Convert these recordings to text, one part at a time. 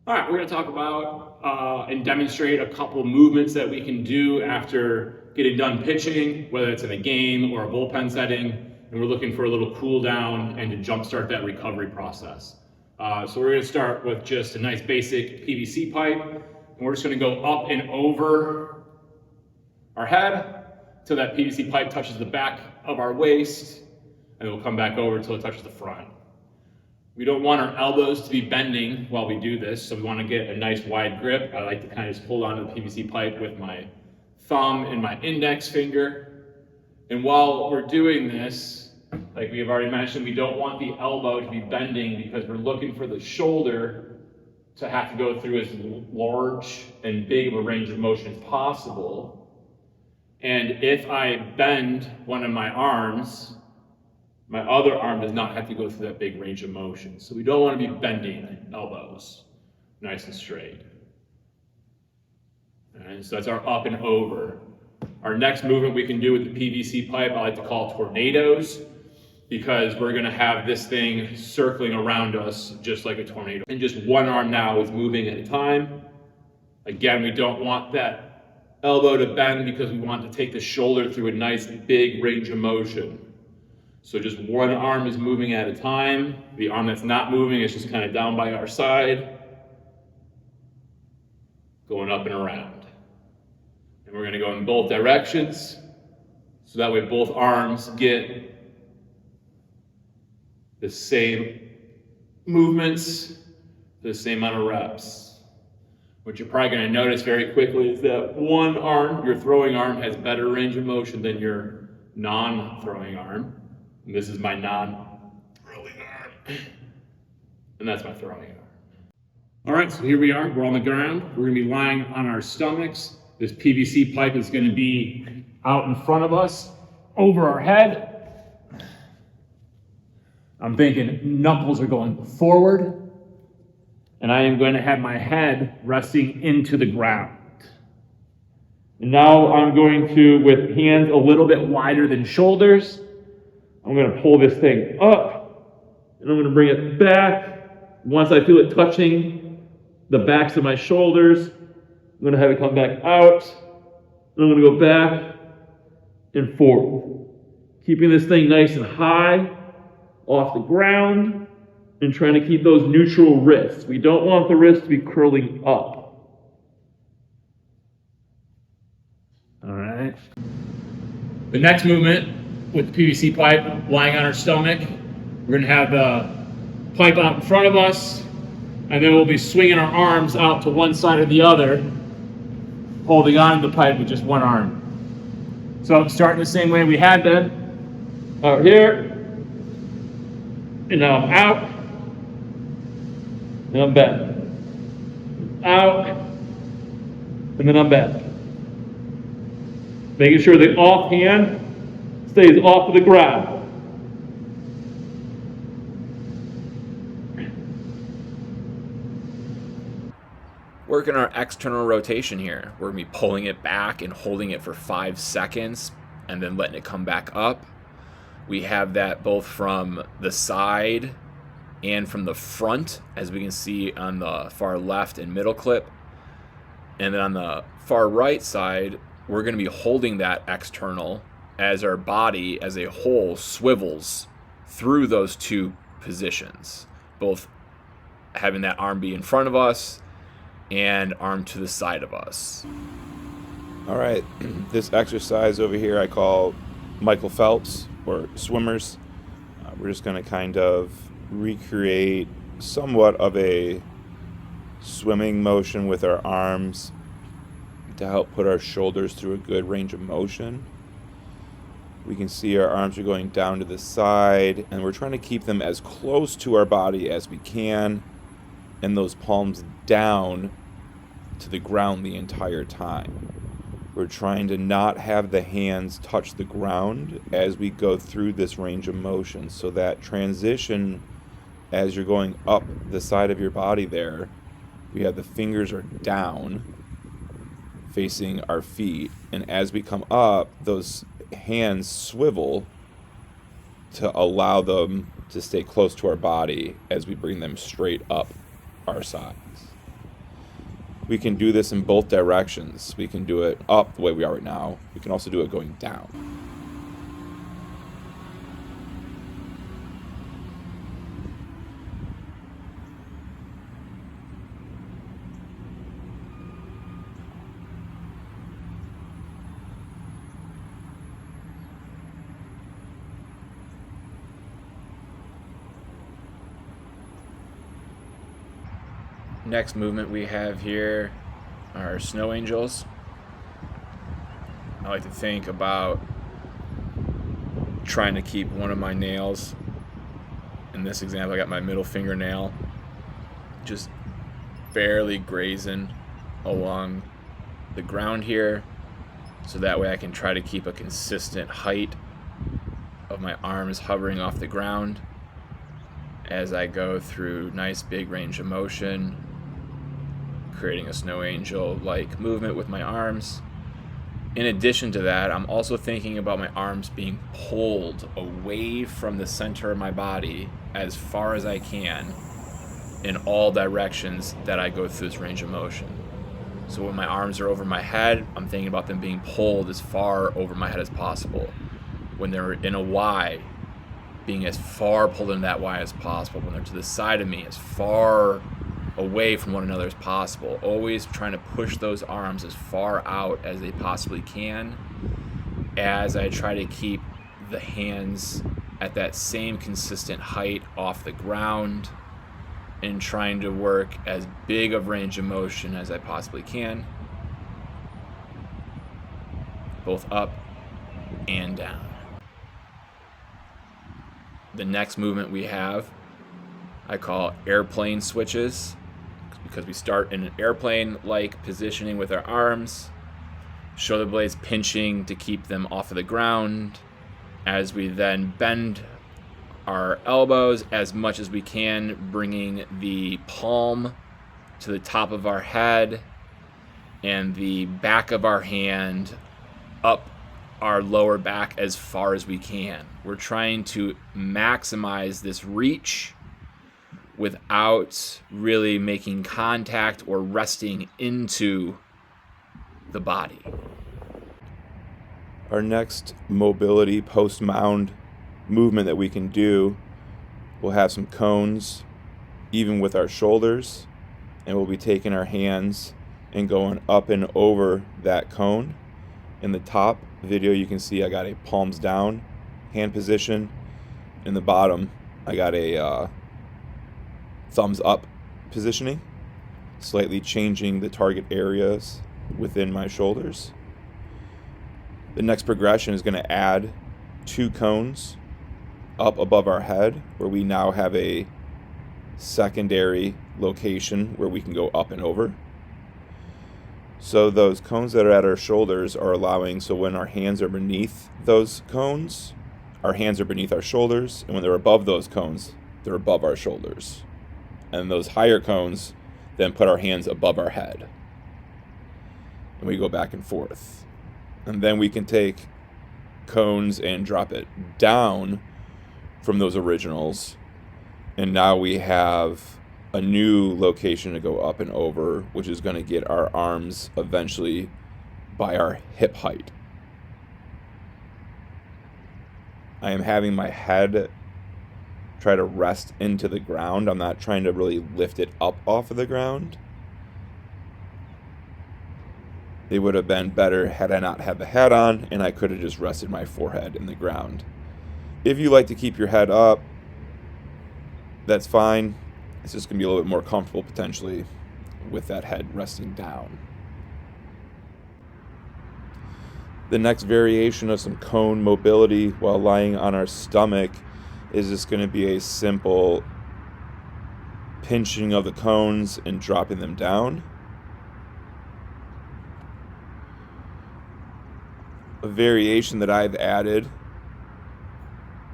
All right, we're going to talk about and demonstrate a couple movements that we can do after getting done pitching, whether it's in a game or a bullpen setting, and we're looking for a little cool down and to jumpstart that recovery process. So we're going to start with just a nice basic PVC pipe, and we're just going to go up and over our head till that PVC pipe touches the back of our waist, and we'll come back over until it touches the front. We don't want our elbows to be bending while we do this, so we want to get a nice wide grip. I like to kind of just hold onto the PVC pipe with my thumb and my index finger. And while we're doing this, like we have already mentioned, we don't want the elbow to be bending because we're looking for the shoulder to have to go through as large and big of a range of motion as possible. And if I bend one of my arms, my other arm does not have to go through that big range of motion. So we don't want to be bending elbows nice and straight. And so that's our up and over. Our next movement we can do with the PVC pipe, I like to call tornadoes, because we're going to have this thing circling around us just like a tornado. And just one arm now is moving at a time. Again, we don't want that elbow to bend because we want to take the shoulder through a nice big range of motion. So just one arm is moving at a time. The arm that's not moving is just kind of down by our side, going up and around. And we're going to go in both directions, so that way both arms get the same movements, the same amount of reps. What you're probably going to notice very quickly is that one arm, your throwing arm, has better range of motion than your non-throwing arm. And this is my non-throwing arm. And that's my throwing arm. All right, so here we are. We're on the ground. We're going to be lying on our stomachs. This PVC pipe is going to be out in front of us, over our head. I'm thinking knuckles are going forward. And I am going to have my head resting into the ground. And now I'm going to, with hands a little bit wider than shoulders, I'm going to pull this thing up, and I'm going to bring it back. Once I feel it touching the backs of my shoulders, I'm going to have it come back out, and I'm going to go back and forward. Keeping this thing nice and high off the ground, and trying to keep those neutral wrists. We don't want the wrists to be curling up. All right. The next movement, with the PVC pipe lying on our stomach, we're going to have the pipe out in front of us, and then we'll be swinging our arms out to one side or the other, holding on to the pipe with just one arm. So starting the same way we had been, out here, and now I'm out, and I'm back, out, and then I'm back. Making sure the off hand stays off of the ground. Working our external rotation here. We're going to be pulling it back and holding it for 5 seconds and then letting it come back up. We have that both from the side and from the front, as we can see on the far left and middle clip. And then on the far right side, we're going to be holding that external as our body as a whole swivels through those two positions, both having that arm be in front of us and arm to the side of us. All right, this exercise over here I call Michael Phelps, or swimmers. We're just going to kind of recreate somewhat of a swimming motion with our arms to help put our shoulders through a good range of motion. We can see our arms are going down to the side, and we're trying to keep them as close to our body as we can, and those palms down to the ground the entire time. We're trying to not have the hands touch the ground as we go through this range of motion, so that transition as you're going up the side of your body there, we have the fingers are down facing our feet, and as we come up, those hands swivel to allow them to stay close to our body as we bring them straight up our sides. We can do this in both directions. We can do it up the way we are right now. We can also do it going down. Next movement we have here are snow angels. I like to think about trying to keep one of my nails. In this example, I got my middle fingernail just barely grazing along the ground here, so that way I can try to keep a consistent height of my arms hovering off the ground as I go through nice big range of motion, creating a snow angel like movement with my arms. In addition to that, I'm also thinking about my arms being pulled away from the center of my body as far as I can in all directions that I go through this range of motion. So when my arms are over my head, I'm thinking about them being pulled as far over my head as possible. When they're in a Y, being as far pulled in that Y as possible. When they're to the side of me, as far away from one another as possible. Always trying to push those arms as far out as they possibly can, as I try to keep the hands at that same consistent height off the ground, and trying to work as big of range of motion as I possibly can, both up and down. The next movement we have, I call airplane switches, because we start in an airplane-like positioning with our arms, shoulder blades pinching to keep them off of the ground, as we then bend our elbows as much as we can, bringing the palm to the top of our head and the back of our hand up our lower back as far as we can. We're trying to maximize this reach without really making contact or resting into the body. Our next mobility post-mound movement that we can do, we'll have some cones even with our shoulders, and we'll be taking our hands and going up and over that cone. In the top video you can see I got a palms down hand position. In the bottom I got a thumbs up positioning, slightly changing the target areas within my shoulders. The next progression is going to add 2 cones up above our head, where we now have a secondary location where we can go up and over. So those cones that are at our shoulders are allowing, so when our hands are beneath those cones, our hands are beneath our shoulders, and when they're above those cones, they're above our shoulders. And those higher cones then put our hands above our head. And we go back and forth. And then we can take cones and drop it down from those originals. And now we have a new location to go up and over, which is going to get our arms eventually by our hip height. I am having my head try to rest into the ground. I'm not trying to really lift it up off of the ground. It would have been better had I not had the hat on and I could have just rested my forehead in the ground. If you like to keep your head up, that's fine. It's just going to be a little bit more comfortable potentially with that head resting down. The next variation of some cone mobility while lying on our stomach is just going to be a simple pinching of the cones and dropping them down. A variation that I've added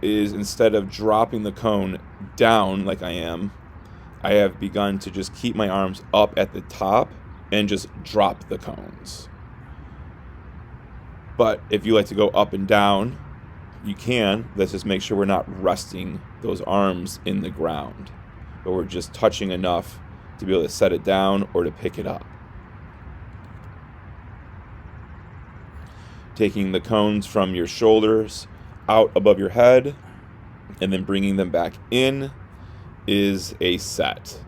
is, instead of dropping the cone down like I am, I have begun to just keep my arms up at the top and just drop the cones. But if you like to go up and down, you can. Let's just make sure we're not resting those arms in the ground, but we're just touching enough to be able to set it down or to pick it up. taking the cones from your shoulders out above your head and then bringing them back in is a set.